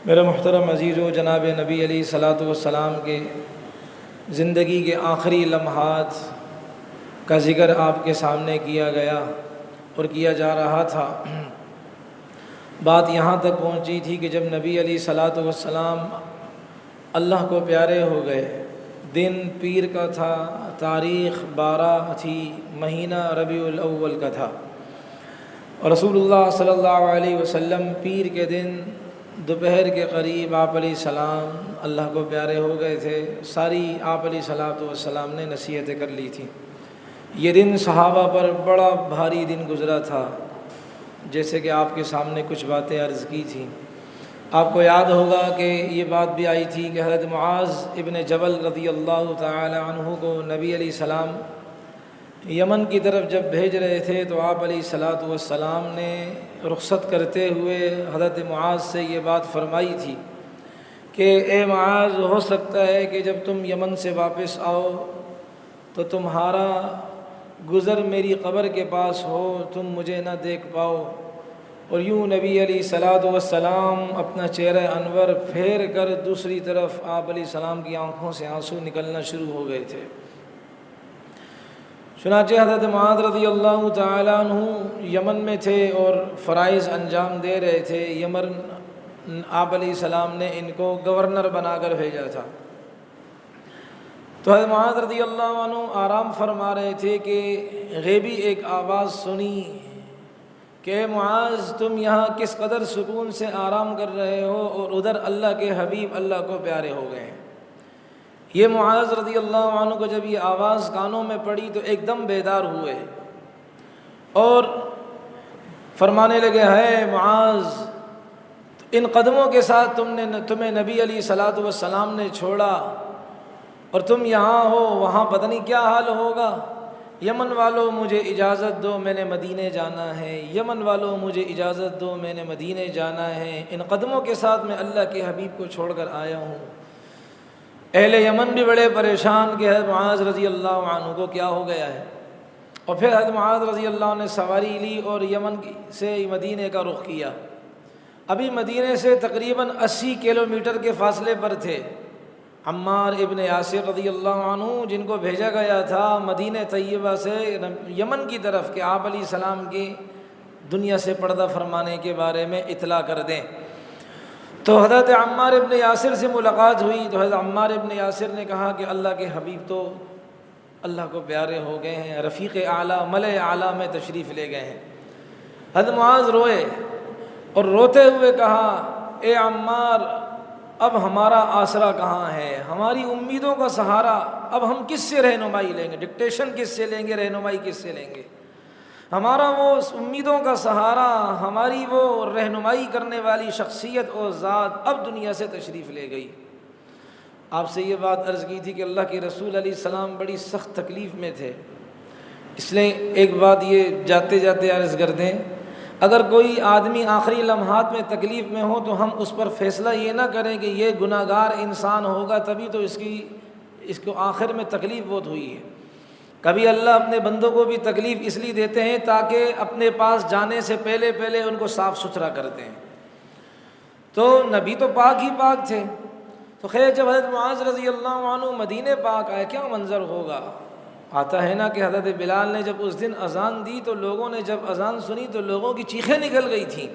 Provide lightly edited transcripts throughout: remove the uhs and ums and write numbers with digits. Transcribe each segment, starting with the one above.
میرے محترم عزیز و جناب نبی علیہ الصلاۃ والسلام کے زندگی کے آخری لمحات کا ذکر آپ کے سامنے کیا گیا اور کیا جا رہا تھا۔ بات یہاں تک پہنچی تھی کہ جب نبی علیہ الصلاۃ والسلام اللہ کو پیارے ہو گئے، دن پیر کا تھا، تاریخ 12 تھی، مہینہ ربیع الاول کا تھا، اور رسول اللہ صلی اللہ علیہ وسلم پیر کے دن دوپہر کے قریب آپ علیہ السلام اللہ کو پیارے ہو گئے تھے۔ ساری آپ علیہ الصلاۃ والسلام نے نصیحتیں کر لی تھیں۔ یہ دن صحابہ پر بڑا بھاری دن گزرا تھا، جیسے کہ آپ کے سامنے کچھ باتیں عرض کی تھیں۔ آپ کو یاد ہوگا کہ یہ بات بھی آئی تھی کہ حضرت معاذ ابن جبل رضی اللہ تعالی عنہ کو نبی علیہ السلام یمن کی طرف جب بھیج رہے تھے تو آپ علیہ الصلاۃ والسلام نے رخصت کرتے ہوئے حضرت معاذ سے یہ بات فرمائی تھی کہ اے معاذ، ہو سکتا ہے کہ جب تم یمن سے واپس آؤ تو تمہارا گزر میری قبر کے پاس ہو، تم مجھے نہ دیکھ پاؤ۔ اور یوں نبی علیہ الصلاۃ والسلام اپنا چہرہ انور پھیر کر دوسری طرف آپ علیہ السلام کی آنکھوں سے آنسو نکلنا شروع ہو گئے تھے۔ چنانچہ حضرت معاذ رضی اللہ تعالیٰ عنہ یمن میں تھے اور فرائض انجام دے رہے تھے۔ یمن آپ علیہ السلام نے ان کو گورنر بنا کر بھیجا تھا۔ تو حضرت معاذ رضی اللہ عنہ آرام فرما رہے تھے کہ غیبی ایک آواز سنی کہ اے معاذ، تم یہاں کس قدر سکون سے آرام کر رہے ہو اور ادھر اللہ کے حبیب اللہ کو پیارے ہو گئے ہیں۔ یہ معاذ رضی اللہ عنہ کو جب یہ آواز کانوں میں پڑی تو ایک دم بیدار ہوئے اور فرمانے لگے، ہے معاذ، ان قدموں کے ساتھ تمہیں نبی علیہ الصلاۃ والسلام نے چھوڑا اور تم یہاں ہو، وہاں پتہ نہیں کیا حال ہوگا۔ یمن والوں مجھے اجازت دو، میں نے مدینے جانا ہے۔ یمن والوں مجھے اجازت دو، میں نے مدینے جانا ہے۔ ان قدموں کے ساتھ میں اللہ کے حبیب کو چھوڑ کر آیا ہوں۔ اہل یمن بھی بڑے پریشان کہ حضرت معاذ رضی اللہ عنہ کو کیا ہو گیا ہے۔ اور پھر حضرت معاذ رضی اللہ عنہ نے سواری لی اور یمن سے مدینے کا رخ کیا۔ ابھی مدینے سے تقریباً 80 کلومیٹر کے فاصلے پر تھے۔ عمار ابن یاسر رضی اللہ عنہ، جن کو بھیجا گیا تھا مدینہ طیبہ سے یمن کی طرف کہ آپ علیہ السلام کی دنیا سے پردہ فرمانے کے بارے میں اطلاع کر دیں، تو حضرت عمار ابن یاسر سے ملاقات ہوئی۔ تو حضرت عمار ابن یاسر نے کہا کہ اللہ کے حبیب تو اللہ کو پیارے ہو گئے ہیں، رفیق اعلیٰ ملأ اعلیٰ میں تشریف لے گئے ہیں۔ حضرت معاذ روئے اور روتے ہوئے کہا، اے عمار، اب ہمارا آسرا کہاں ہے، ہماری امیدوں کا سہارا اب ہم کس سے رہنمائی لیں گے، ڈکٹیشن کس سے لیں گے، رہنمائی کس سے لیں گے؟ ہمارا وہ امیدوں کا سہارا، ہماری وہ رہنمائی کرنے والی شخصیت اور ذات اب دنیا سے تشریف لے گئی۔ آپ سے یہ بات عرض کی تھی کہ اللہ کے رسول علیہ السلام بڑی سخت تکلیف میں تھے، اس لیے ایک بات یہ جاتے جاتے عرض کر دیں، اگر کوئی آدمی آخری لمحات میں تکلیف میں ہو تو ہم اس پر فیصلہ یہ نہ کریں کہ یہ گناہ گار انسان ہوگا تبھی تو اس کو آخر میں تکلیف بہت ہوئی ہے۔ کبھی اللہ اپنے بندوں کو بھی تکلیف اس لیے دیتے ہیں تاکہ اپنے پاس جانے سے پہلے ان کو صاف ستھرا کر دیں۔ تو نبی تو پاک ہی پاک تھے، تو خیر جب حضرت معاذ رضی اللہ عنہ مدینے پاک آئے، کیا منظر ہوگا؟ آتا ہے نا کہ حضرت بلال نے جب اس دن اذان دی تو لوگوں نے جب اذان سنی تو لوگوں کی چیخیں نکل گئی تھیں۔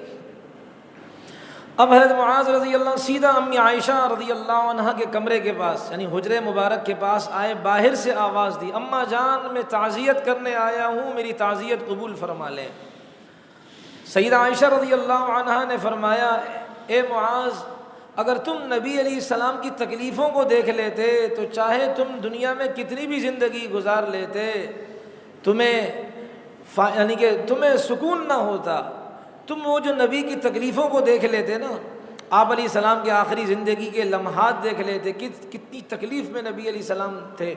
اب حضرت معاذ رضی اللہ سیدھا امی عائشہ رضی اللہ عنہ کے کمرے کے پاس یعنی حجرے مبارک کے پاس آئے، باہر سے آواز دی، اماں جان، میں تعزیت کرنے آیا ہوں، میری تعزیت قبول فرما لیں۔ سیدہ عائشہ رضی اللہ عنہ نے فرمایا، اے معاذ، اگر تم نبی علیہ السلام کی تکلیفوں کو دیکھ لیتے تو چاہے تم دنیا میں کتنی بھی زندگی گزار لیتے، تمہیں سکون نہ ہوتا۔ تم وہ جو نبی کی تکلیفوں کو دیکھ لیتے نا، آپ علیہ السلام کے آخری زندگی کے لمحات دیکھ لیتے، کتنی تکلیف میں نبی علیہ السلام تھے۔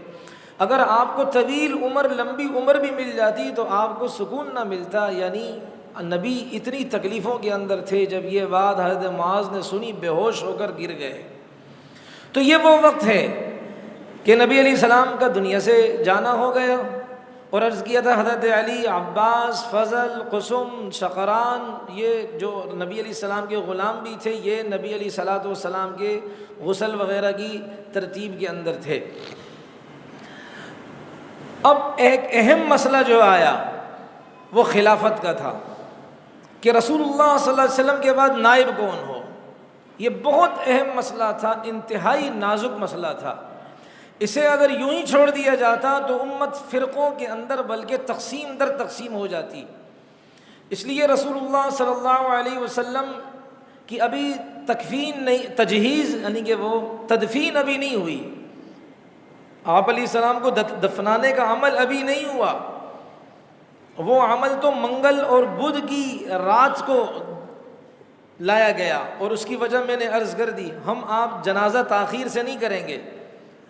اگر آپ کو طویل عمر، لمبی عمر بھی مل جاتی تو آپ کو سکون نہ ملتا، یعنی نبی اتنی تکلیفوں کے اندر تھے۔ جب یہ بات حضرت معاذ نے سنی، بے ہوش ہو کر گر گئے۔ تو یہ وہ وقت ہے کہ نبی علیہ السلام کا دنیا سے جانا ہو گیا اور عرض کیا تھا حضرت علی، عباس، فضل، قسم، شقران، یہ جو نبی علیہ السلام کے غلام بھی تھے، یہ نبی علیہ الصلوۃ والسلام کے غسل وغیرہ کی ترتیب کے اندر تھے۔ اب ایک اہم مسئلہ جو آیا وہ خلافت کا تھا کہ رسول اللہ صلی اللہ علیہ وسلم کے بعد نائب کون ہو۔ یہ بہت اہم مسئلہ تھا، انتہائی نازک مسئلہ تھا۔ اسے اگر یوں ہی چھوڑ دیا جاتا تو امت فرقوں کے اندر بلکہ تقسیم در تقسیم ہو جاتی۔ اس لیے رسول اللہ صلی اللہ علیہ وسلم کی ابھی تکفین نہیں، تجہیز یعنی کہ وہ تدفین ابھی نہیں ہوئی، آپ علیہ السلام کو دفنانے کا عمل ابھی نہیں ہوا۔ وہ عمل تو منگل اور بدھ کی رات کو لایا گیا، اور اس کی وجہ میں نے عرض کر دی، ہم آپ جنازہ تاخیر سے نہیں کریں گے،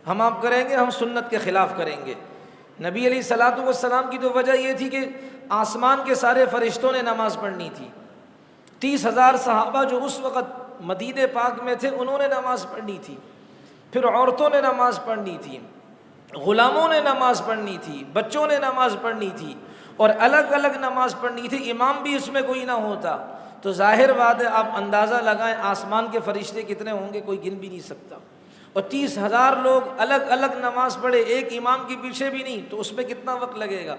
ہم آپ کریں گے، ہم سنت کے خلاف کریں گے۔ نبی علیہ الصلوۃ والسلام کی تو وجہ یہ تھی کہ آسمان کے سارے فرشتوں نے نماز پڑھنی تھی، 30,000 صحابہ جو اس وقت مدینہ پاک میں تھے انہوں نے نماز پڑھنی تھی، پھر عورتوں نے نماز پڑھنی تھی، غلاموں نے نماز پڑھنی تھی، بچوں نے نماز پڑھنی تھی، اور الگ الگ نماز پڑھنی تھی، امام بھی اس میں کوئی نہ ہوتا تو ظاہر بات ہے آپ اندازہ لگائیں آسمان کے فرشتے کتنے ہوں گے، کوئی گن بھی نہیں سکتا، اور 30,000 لوگ الگ الگ نماز پڑھے ایک امام کے پیچھے بھی نہیں، تو اس میں کتنا وقت لگے گا۔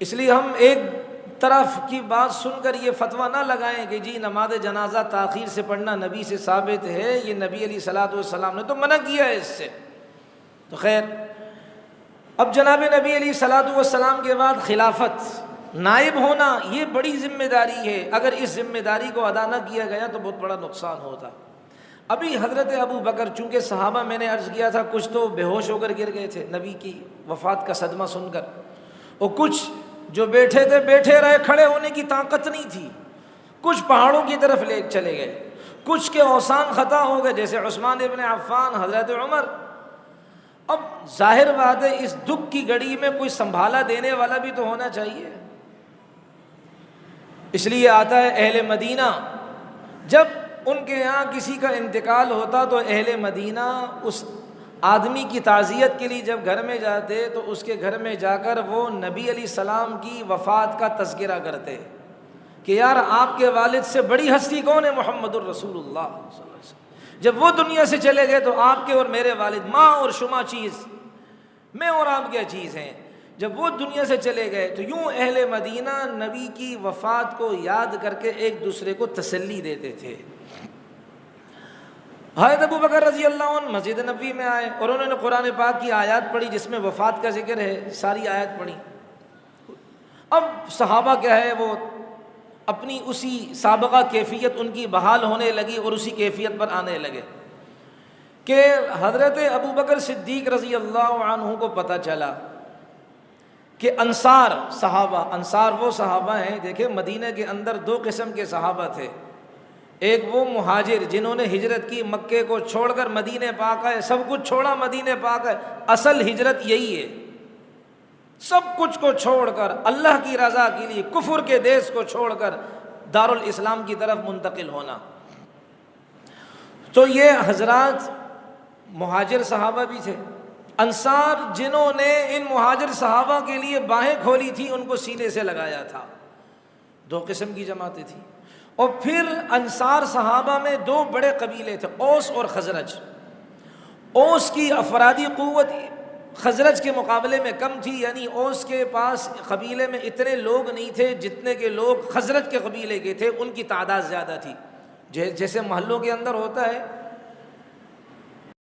اس لیے ہم ایک طرف کی بات سن کر یہ فتویٰ نہ لگائیں کہ جی نماز جنازہ تاخیر سے پڑھنا نبی سے ثابت ہے، یہ نبی علیہ الصلوۃ والسلام نے تو منع کیا ہے اس سے۔ تو خیر، اب جناب نبی علیہ الصلوۃ والسلام کے بعد خلافت، نائب ہونا، یہ بڑی ذمہ داری ہے، اگر اس ذمہ داری کو ادا نہ کیا گیا تو بہت بڑا نقصان ہوتا۔ ابھی حضرت ابو بکر، چونکہ صحابہ میں نے عرض کیا تھا کچھ تو بے ہوش ہو کر گر گئے تھے نبی کی وفات کا صدمہ سن کر، اور کچھ جو بیٹھے تھے بیٹھے رہے، کھڑے ہونے کی طاقت نہیں تھی، کچھ پہاڑوں کی طرف لے چلے گئے، کچھ کے اوسان خطا ہو گئے جیسے عثمان ابن عفان، حضرت عمر۔ اب ظاہر بات ہے اس دکھ کی گھڑی میں کوئی سنبھالا دینے والا بھی تو ہونا چاہیے، اس لیے آتا ہے اہل مدینہ جب ان کے یہاں کسی کا انتقال ہوتا تو اہل مدینہ اس آدمی کی تعزیت کے لیے جب گھر میں جاتے تو اس کے گھر میں جا کر وہ نبی علیہ السلام کی وفات کا تذکرہ کرتے کہ یار آپ کے والد سے بڑی ہستی کون ہے؟ محمد الرسول اللہ صلی اللہ علیہ وسلم۔ جب وہ دنیا سے چلے گئے تو آپ کے اور میرے والد ماں اور شما چیز، میں اور آپ کیا چیز ہیں، جب وہ دنیا سے چلے گئے تو یوں اہل مدینہ نبی کی وفات کو یاد کر کے ایک دوسرے کو تسلی دیتے تھے۔ حضرت ابو بکر رضی اللہ عنہ مسجد نبوی میں آئے اور انہوں نے قرآن پاک کی آیات پڑھی جس میں وفات کا ذکر ہے، ساری آیت پڑھی۔ اب صحابہ کیا ہے وہ اپنی اسی سابقہ کیفیت ان کی بحال ہونے لگی اور اسی کیفیت پر آنے لگے کہ حضرت ابو بکر صدیق رضی اللہ عنہ کو پتہ چلا کہ انصار صحابہ، انصار وہ صحابہ ہیں، دیکھیں مدینہ کے اندر دو قسم کے صحابہ تھے، ایک وہ مہاجر جنہوں نے ہجرت کی، مکے کو چھوڑ کر مدینہ پاک آئے، سب کچھ چھوڑا مدینہ پاک ہے، اصل ہجرت یہی ہے، سب کچھ کو چھوڑ کر اللہ کی رضا کے لیے کفر کے دیس کو چھوڑ کر دارالاسلام کی طرف منتقل ہونا۔ تو یہ حضرات مہاجر صحابہ بھی تھے، انصار جنہوں نے ان مہاجر صحابہ کے لیے باہیں کھولی تھی ان کو سینے سے لگایا تھا، دو قسم کی جماعتیں تھیں۔ اور پھر انصار صحابہ میں دو بڑے قبیلے تھے، اوس اور خزرج۔ اوس کی افرادی قوت خزرج کے مقابلے میں کم تھی، یعنی اوس کے پاس قبیلے میں اتنے لوگ نہیں تھے جتنے کے لوگ خزرج کے قبیلے کے تھے، ان کی تعداد زیادہ تھی۔ جیسے محلوں کے اندر ہوتا ہے